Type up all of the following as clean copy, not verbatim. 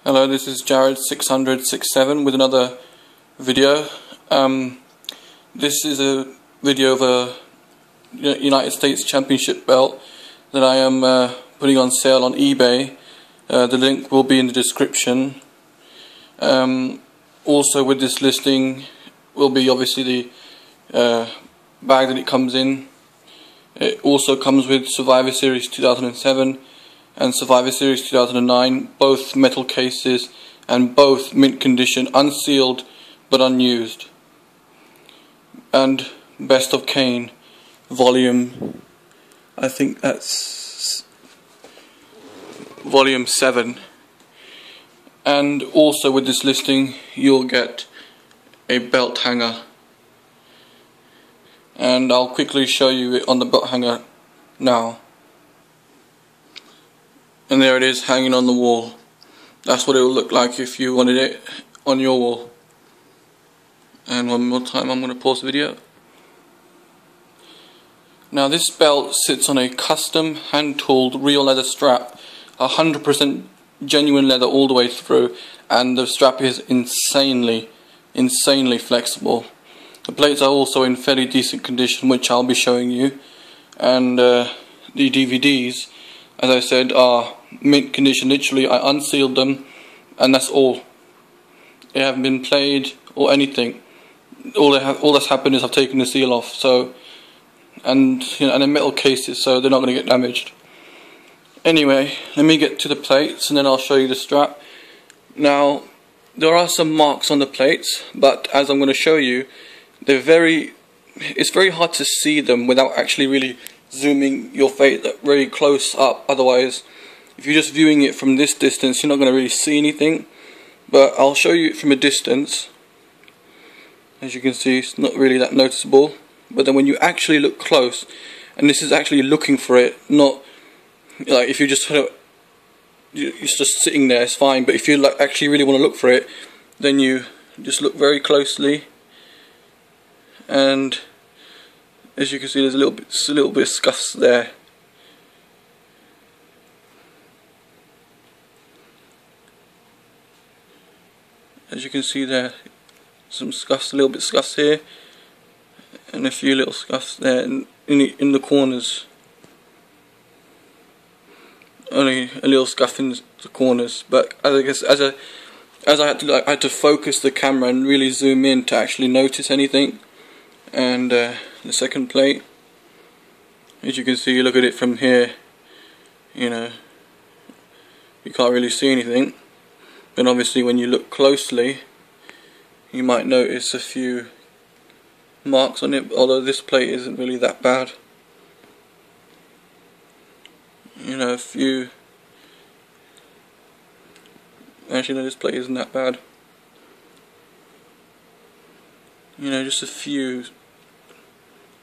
Hello, this is Jared60067 with another video. This is a video of a United States Championship belt that I am putting on sale on eBay. The link will be in the description. Also with this listing will be obviously the bag that it comes in. It also comes with Survivor Series 2007 and Survivor Series 2009, both metal cases and both mint condition, unsealed but unused. And Best of Kane volume, I think that's volume 7. And also with this listing you'll get a belt hanger, and I'll quickly show you it on the belt hanger now. And there it is, hanging on the wall. That's what it will look like if you wanted it on your wall. And one more time, I'm going to pause the video. Now this belt sits on a custom hand-tooled real leather strap, 100% genuine leather all the way through, and the strap is insanely flexible. The plates are also in fairly decent condition, which I'll be showing you, and the DVDs, as I said, are mint condition. Literally, I unsealed them, and that's all. They haven't been played or anything. All that's happened is I've taken the seal off. So, and they're metal cases, so they're not going to get damaged. Anyway, let me get to the plates, and then I'll show you the strap. Now, there are some marks on the plates, but as I'm going to show you, it's very hard to see them without actually really zooming your face very close up. Otherwise, if you're just viewing it from this distance, you're not going to really see anything. But I'll show you it from a distance. As you can see, it's not really that noticeable. But then when you actually look close, and this is actually looking for it, not like if you just you're just sitting there, it's fine. But if you actually really want to look for it, then you just look very closely. And as you can see, there's a little bit of scuffs there. As you can see there, some scuffs, a little bit scuffs here, and a few little scuffs there in the corners. Only a little scuff in the corners, but I guess as I had to focus the camera and really zoom in to actually notice anything. And the second plate, as you can see, you look at it from here, you can't really see anything. But obviously when you look closely, you might notice a few marks on it, although this plate isn't really that bad. A few. Actually no, this plate isn't that bad. Just a few,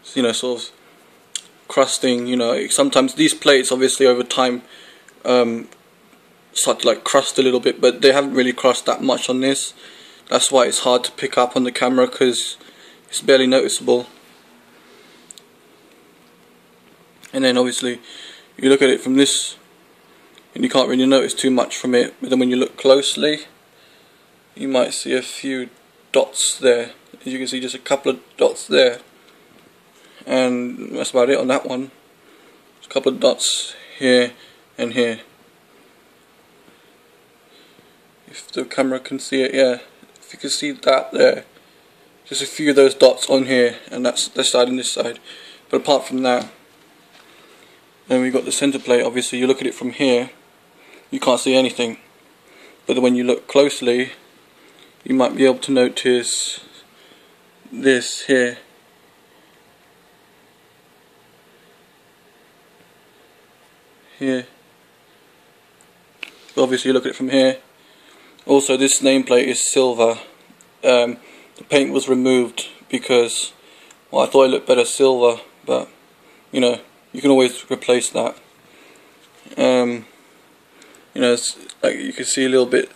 sort of crusting. Sometimes these plates, obviously over time, start to crust a little bit, but they haven't really crusted that much on this. That's why it's hard to pick up on the camera, because it's barely noticeable. And then obviously you look at it from this, and you can't really notice too much from it. But then when you look closely, you might see a few dots there. As you can see, just a couple of dots there, and that's about it on that one. Just a couple of dots here and here. If the camera can see it, yeah. If you can see that there, just a few of those dots on here, and that's this side and this side. But apart from that, then we've got the center plate. Obviously, you look at it from here, you can't see anything. But when you look closely, you might be able to notice this here. Here. Obviously, you look at it from here. Also, this nameplate is silver. The paint was removed because, well, I thought it looked better silver, but you can always replace that. It's like you can see a little bit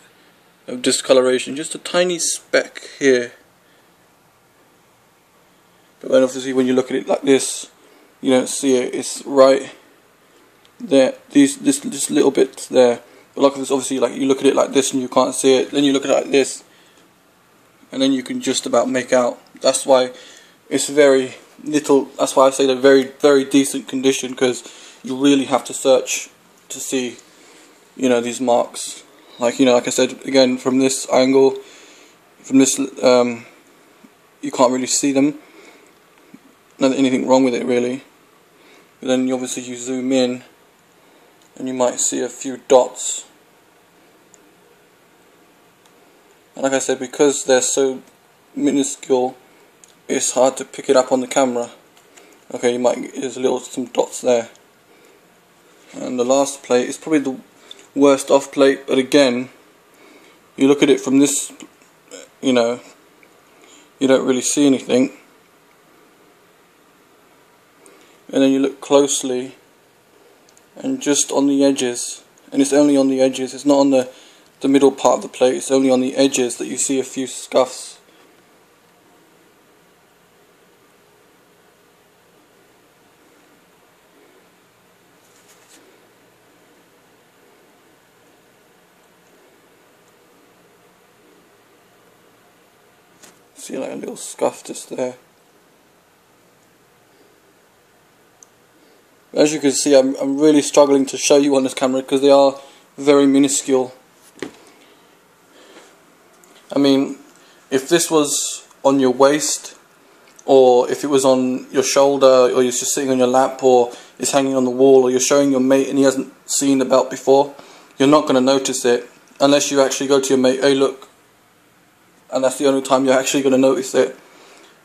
of discoloration, just a tiny speck here. But then obviously when you look at it like this, you don't see it. It's right there. This little bit there But like obviously, like you look at it like this and you can't see it. Then you look at it like this, and then you can just about make out. That's why it's very little. That's why I say they're very decent condition, because you really have to search to see, you know, these marks. Like, you know, like I said again, from this angle, from this you can't really see them. Not anything wrong with it really. But then obviously you zoom in and you might see a few dots. And like I said, because they're so minuscule, it's hard to pick it up on the camera. Okay, you might, there's some dots there. And the last plate is probably the worst off plate, but again, you look at it from this, you know, you don't really see anything. And then you look closely, and just on the edges, and it's only on the edges, it's not on the middle part of the plate, it's only on the edges that you see a few scuffs. See, like a little scuff just there. As you can see, I'm really struggling to show you on this camera because they are very minuscule. I mean, if this was on your waist, or if it was on your shoulder, or you're just sitting on your lap, or it's hanging on the wall, or you're showing your mate and he hasn't seen the belt before, you're not going to notice it unless you actually go to your mate, hey look, and that's the only time you're actually going to notice it.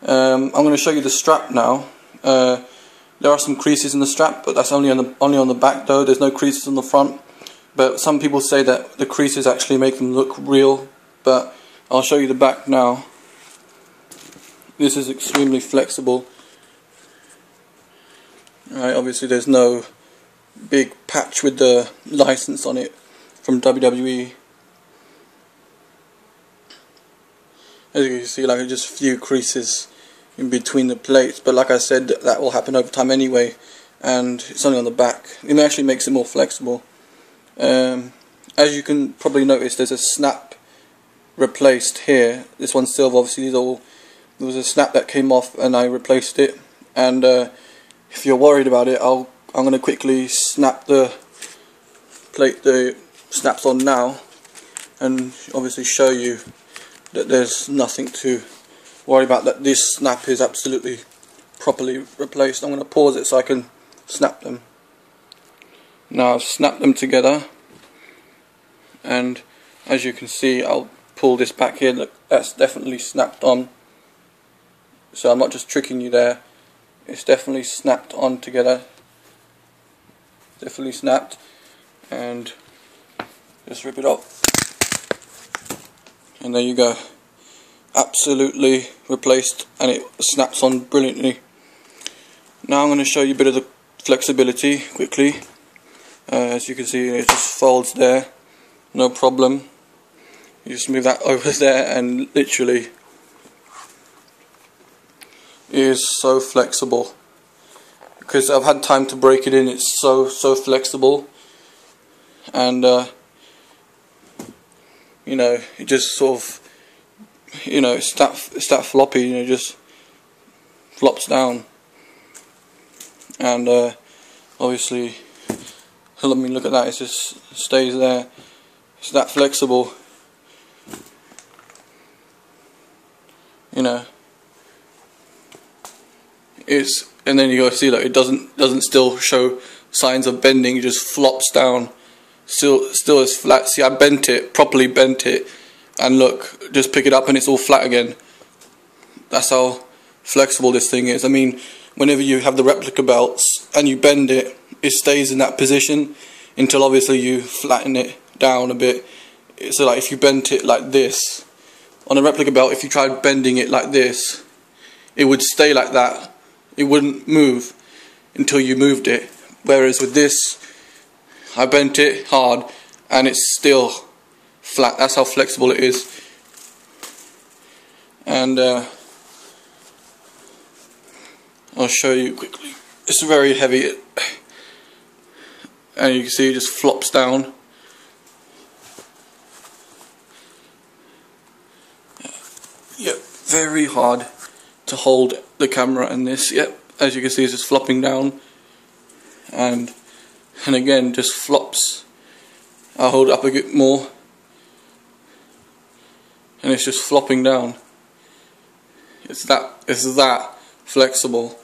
I'm going to show you the strap now. There are some creases in the strap, but that's only on the back though. There's no creases on the front. But some people say that the creases actually make them look real. But I'll show you the back now. This is extremely flexible. Right, obviously there's no big patch with the license on it from WWE. As you can see, like just a few creases in between the plates, but like I said, that will happen over time anyway, and it's only on the back. It actually makes it more flexible. As you can probably notice, there's a snap replaced here. This one's silver, obviously. There was a snap that came off and I replaced it, and if you're worried about it, I'm going to quickly snap the plate, the snaps on now, and obviously show you that there's nothing to worry about, that this snap is absolutely properly replaced. I'm going to pause it so I can snap them. Now I've snapped them together, and as you can see, I'll pull this back here. Look, that's definitely snapped on, so I'm not just tricking you there. It's definitely snapped on together, definitely snapped. And just rip it off, and there you go, absolutely replaced, and it snaps on brilliantly. Now I'm going to show you a bit of the flexibility quickly. As you can see, it just folds there, no problem. You just move that over there and literally it is so flexible, because I've had time to break it in. It's so flexible, and you know, it just sort of, you know, it's that floppy, you know, just flops down. And obviously, let me look at that, it just stays there. It's that flexible, you know. And then you go see, like, it doesn't still show signs of bending. It just flops down, still is flat. See, I bent it, properly bent it, and look, just pick it up and it's all flat again. That's how flexible this thing is. I mean, whenever you have the replica belts and you bend it, it stays in that position until obviously you flatten it down a bit. So like if you bent it like this on a replica belt, if you tried bending it like this, it would stay like that. It wouldn't move until you moved it. Whereas with this, I bent it hard and it's still flat. That's how flexible it is. And I'll show you quickly. It's very heavy, and you can see it just flops down. Yep, very hard to hold the camera in this. Yep, as you can see, it's just flopping down, and again just flops. I'll hold it up a bit more, and it's just flopping down. It's that flexible.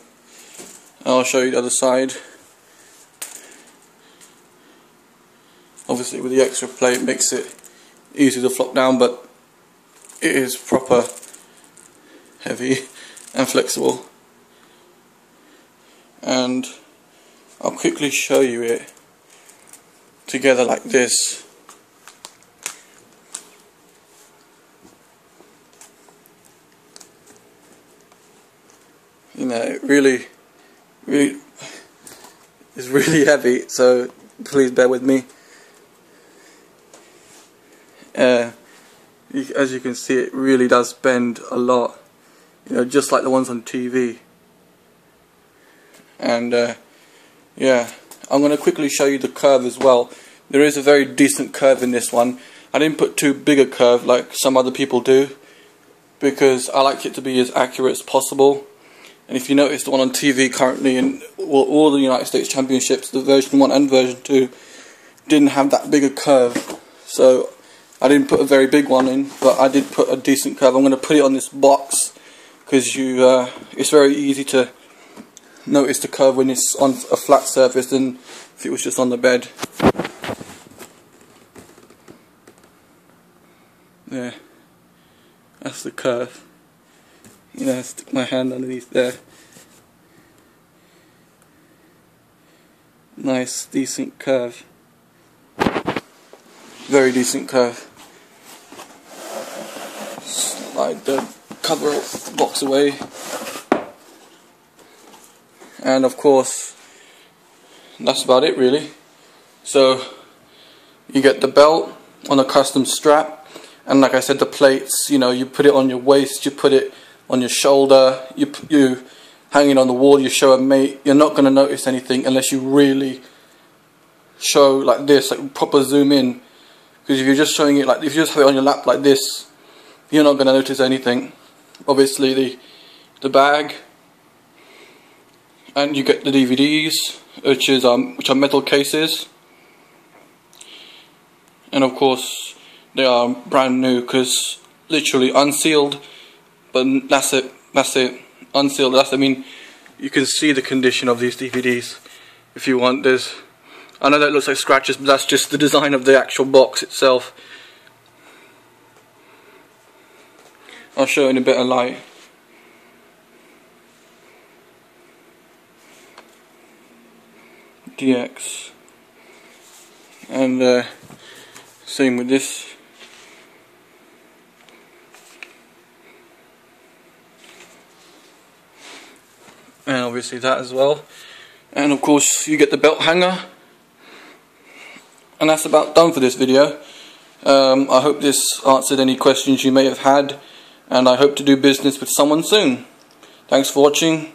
I'll show you the other side. Obviously with the extra plate it makes it easy to flop down, but it is proper heavy and flexible. And I'll quickly show you it together like this. You know, it really is really heavy, so please bear with me. As you can see, it really does bend a lot, you know, just like the ones on TV. And yeah, I'm going to quickly show you the curve as well. There is a very decent curve in this one. I didn't put too big a curve like some other people do, because I like it to be as accurate as possible. And if you notice, the one on TV currently in all the United States Championships, the version 1 and version 2 didn't have that big a curve. So I didn't put a very big one in, but I did put a decent curve. I'm going to put it on this box because it's very easy to notice the curve when it's on a flat surface than if it was just on the bed. There, that's the curve. You know, stick my hand underneath there. Nice, decent curve. Very decent curve. Slide the cover box away. And of course, that's about it really. So you get the belt on a custom strap, and like I said, the plates, you know, you put it on your waist, you put it on your shoulder, you hang it on the wall, you show a mate. You're not going to notice anything unless you really show like this, like proper zoom in. Because if you're just showing it like, if you just have it on your lap like this, you're not going to notice anything. Obviously the bag, and you get the DVDs, which are metal cases, and of course they are brand new, because literally unsealed. But that's it, unsealed. I mean, you can see the condition of these DVDs if you want. I know that looks like scratches, but that's just the design of the actual box itself. I'll show it in a better light. DX. And same with this. And obviously that as well. And of course you get the belt hanger. And that's about done for this video. I hope this answered any questions you may have had, and I hope to do business with someone soon. Thanks for watching.